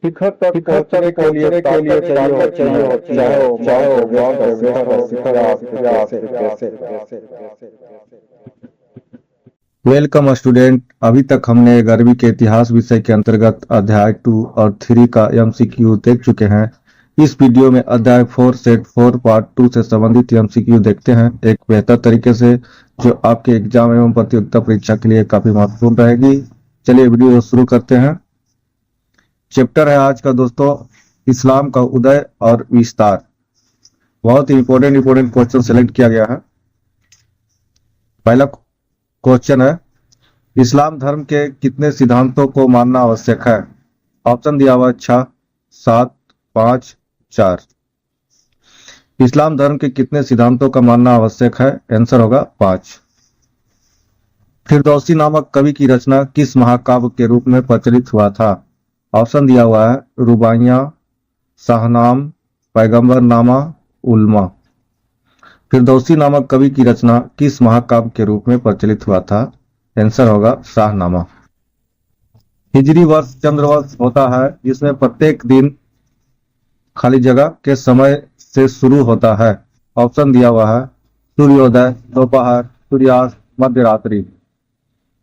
शिखर तक पहुंचने के लिए ताकत चाहिए होती है, चाहे वो माउंट एवरेस्ट हो या फिर जैसे। Welcome student. अभी तक हमने 11वीं के इतिहास विषय के अंतर्गत अध्याय 2 और 3 का एमसीक्यू देख चुके हैं। इस वीडियो में अध्याय 4 सेट 4 पार्ट 2 से संबंधित एमसीक्यू देखते हैं एक बेहतर तरीके से, जो आपके एग्जाम एवं प्रतियोगिता परीक्षा के लिए काफी महत्वपूर्ण रहेगी। चलिए वीडियो शुरू करते हैं। चैप्टर है आज का दोस्तों, इस्लाम का उदय और विस्तार। बहुत ही इंपॉर्टेंट क्वेश्चन सेलेक्ट किया गया है। पहला क्वेश्चन है, इस्लाम धर्म के कितने सिद्धांतों को मानना आवश्यक है? ऑप्शन दिया हुआ 6, 7, 5, 4। इस्लाम धर्म के कितने सिद्धांतों का मानना आवश्यक है? आंसर होगा 5। फिरदौसी नामक कवि की रचना किस महाकाव्य के रूप में प्रचलित हुआ था? ऑप्शन दिया हुआ है रुबाइयां, शाहनाम, पैगंबर नामा, उल्मा। फिरदौसी नामक कवि की रचना किस महाकाव्य के रूप में प्रचलित हुआ था? आंसर होगा शाहनामा। हिजरी वर्ष चंद्रवर्ष होता है जिसमें प्रत्येक दिन खाली जगह के समय से शुरू होता है। ऑप्शन दिया हुआ है सूर्योदय, दोपहर, सूर्यास्त, मध्य रात्रि।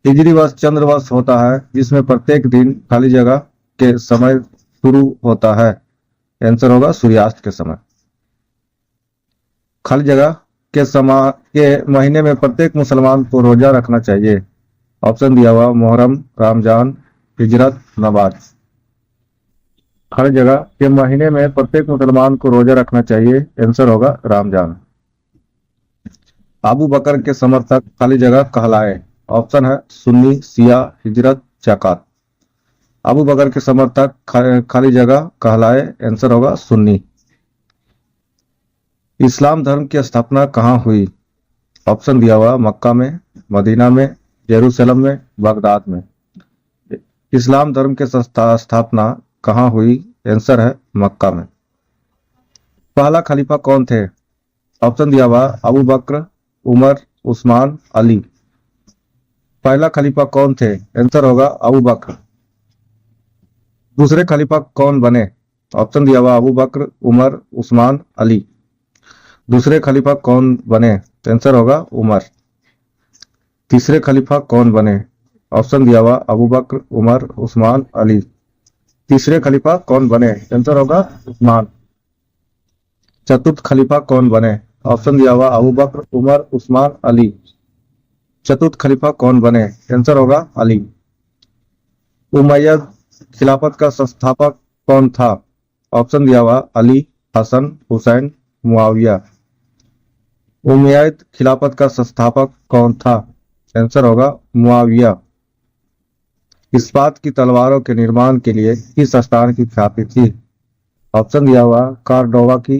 हिजरी वर्ष चंद्रवर्ष होता है जिसमें प्रत्येक दिन खाली जगह के समय शुरू होता है। आंसर होगा सूर्यास्त के समय। खाली जगह के समय के महीने में प्रत्येक मुसलमान को रोजा रखना चाहिए। ऑप्शन दिया हुआ मुहर्रम, रमजान, हिजरत, नवाज। खाली जगह के महीने में प्रत्येक मुसलमान को रोजा रखना चाहिए। आंसर होगा रमजान। अबू बकर के समर्थक खाली जगह कहलाए। ऑप्शन है सुन्नी, शिया, हिजरत, ज़कात। अबू बकर के समर्थक खाली जगह कहलाए। आंसर होगा सुन्नी। इस्लाम धर्म की स्थापना कहाँ हुई? ऑप्शन दिया हुआ मक्का में, मदीना में, जेरूसलम में, बगदाद में। इस्लाम धर्म के स्थापना कहाँ हुई? आंसर है मक्का में। पहला खलीफा कौन थे? ऑप्शन दिया हुआ अबू बकर, उमर, उस्मान, अली। पहला खलीफा कौन थे? आंसर होगा अबू बकर। दूसरे खलीफा कौन बने? ऑप्शन दिया हुआ अबू बकर, उमर, उस्मान, अली। दूसरे खलीफा कौन बने? आंसर होगा उमर। तीसरे खलीफा कौन बने? ऑप्शन दिया हुआ अबू बकर, उमर, उस्मान, अली। तीसरे खलीफा कौन बने? आंसर होगा उस्मान। चतुर्थ खलीफा कौन बने? ऑप्शन दिया हुआ अबू बकर, उमर, उस्मान, अली। चतुर्थ खलीफा कौन बने? आंसर होगा अली। उमैयद खिलाफत का संस्थापक कौन था? ऑप्शन दिया हुआ अली, हसन, हुसैन, मुआविया। उमैयद खिलाफत का संस्थापक कौन था? आंसर होगा मुआविया। इस्पात की तलवारों के निर्माण के लिए किस स्थान की ख्याति थी? ऑप्शन दिया हुआ कार्डोवा की,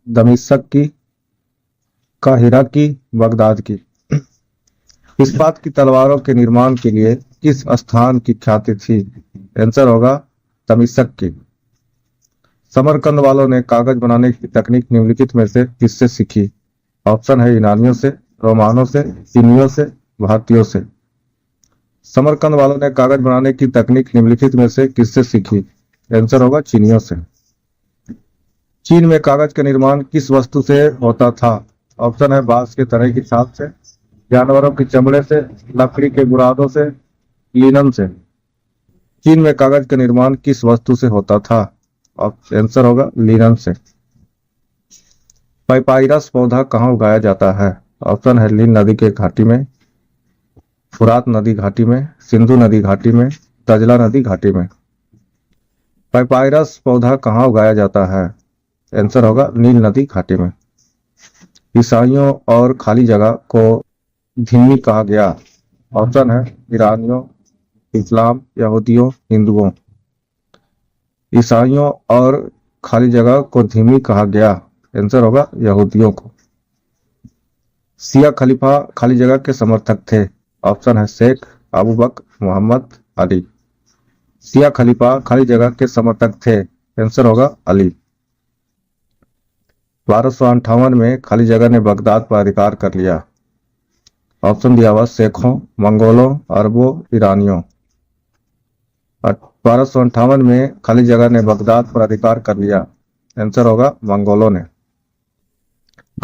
दमिश्क की, काहिरा की, बगदाद की। इस्पात की तलवारों के निर्माण के लिए किस स्थान की ख्याति थी? आंसर होगा दमिश्क की। समरकंद वालों ने कागज बनाने की तकनीक निम्नलिखित में से किससे सीखी? ऑप्शन है यूनानियों से, रोमानों से, चीनियों से, भारतीयों से। समरकंद वालों ने कागज बनाने की तकनीक निम्नलिखित में से किससे सीखी? आंसर होगा चीनियों से। चीन में कागज का निर्माण किस वस्तु से होता था? ऑप्शन है बांस के तने की छाल से, जानवरों के चमड़े से, लकड़ी के बुरादों से, लिनन से। चीन में कागज का निर्माण किस वस्तु से होता था? आंसर होगा लिनन से। पाइपाइरस पौधा कहाँ उगाया जाता है? ऑप्शन है नील नदी के घाटी में, फुरात नदी घाटी में, सिंधु नदी घाटी में, दजला नदी घाटी में। पाइपाइरस पौधा कहाँ उगाया जाता है? आंसर होगा नील नदी घाटी में। ईसाइयों और खाली जगह को धिम्मी कहा गया। ऑप्शन है ईरानियों, इस्लाम, यहूदियों, हिंदुओं। ईसाइयों और खाली जगह को धिम्मी कहा गया। आंसर होगा यहूदियों को। शिया खलीफा खाली जगह के समर्थक थे। ऑप्शन है शेख, अबू बकर, मोहम्मद, अली। शिया खलीफा खाली जगह के समर्थक थे। आंसर होगा अली। 1258 में खाली जगह ने बगदाद पर अधिकार कर लिया। ऑप्शन दिया हुआ शेखों, मंगोलों, अरबों, ईरानियों। 1258 में खाली जगह ने बगदाद पर अधिकार कर लिया। आंसर होगा मंगोलों ने।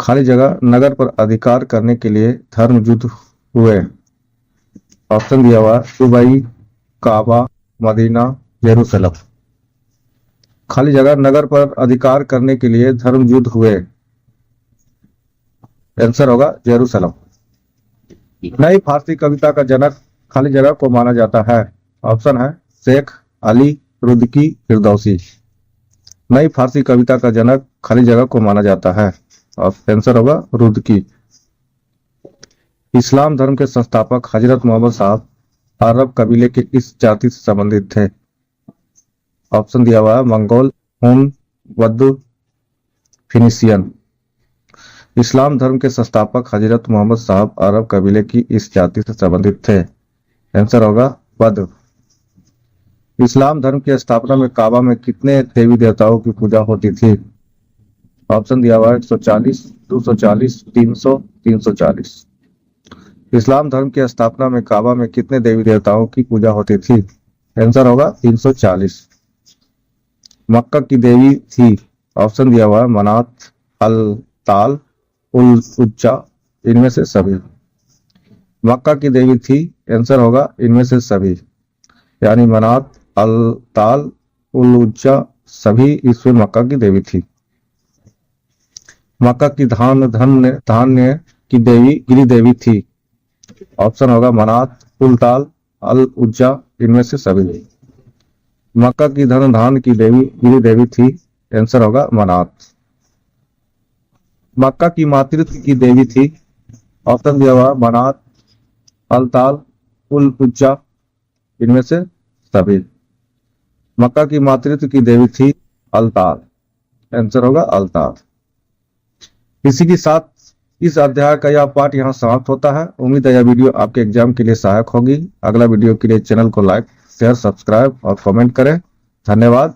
खाली जगह नगर पर अधिकार करने के लिए धर्म युद्ध हुए। ऑप्शन दिया हुआ दुबई, काबा, मदीना, जेरूसलम। खाली जगह नगर पर अधिकार करने के लिए धर्म युद्ध हुए। आंसर होगा जेरूसलम। नई फारसी कविता का जनक खाली जगह को माना जाता है। ऑप्शन है शेख अली रुदकी फिरदौसी। नई फारसी कविता का जनक खाली जगह को माना जाता है। आंसर होगा रुदकी। इस्लाम धर्म के संस्थापक हजरत मोहम्मद साहब अरब कबीले के इस जाति से संबंधित थे। ऑप्शन दिया हुआ है मंगोल, हुन, वद्दू, फिनिशियन। इस्लाम धर्म के संस्थापक हजरत मोहम्मद साहब अरब कबीले की इस जाति से संबंधित थे। आंसर होगा वद्दू। इस्लाम धर्म की स्थापना में काबा में कितने देवी देवताओं की पूजा होती थी? ऑप्शन दिया हुआ है 140, 240, 300, 340। इस्लाम धर्म की स्थापना में काबा में कितने देवी देवताओं की पूजा होती थी? आंसर होगा 340। मक्का की देवी थी। ऑप्शन दिया हुआ है मनात, अल ताल, उल उज्जा, इनमें से सभी। मक्का की देवी थी। आंसर होगा इनमें से सभी, यानी मनात, अल ताल, उल उज्जा सभी इसमें मक्का की देवी थी। मक्का की धान्य की देवी गिरी देवी थी। ऑप्शन होगा मनात, उल ताल, अल उज्जा, इनमें से सभी। मक्का की धान की देवी गिरी देवी थी। आंसर होगा मनात। मक्का की मातृत्व की देवी थी। ऑप्शन दिया हुआ मनात, अलताल, उल उज्जा, इनमें से सभी। मक्का की मातृत्व की देवी थी अलताल। आंसर होगा अलताल। इसी के साथ इस अध्याय का यह पाठ यहाँ समाप्त होता है। उम्मीद है यह वीडियो आपके एग्जाम के लिए सहायक होगी। अगला वीडियो के लिए चैनल को लाइक, शेयर, सब्सक्राइब और कमेंट करें। धन्यवाद।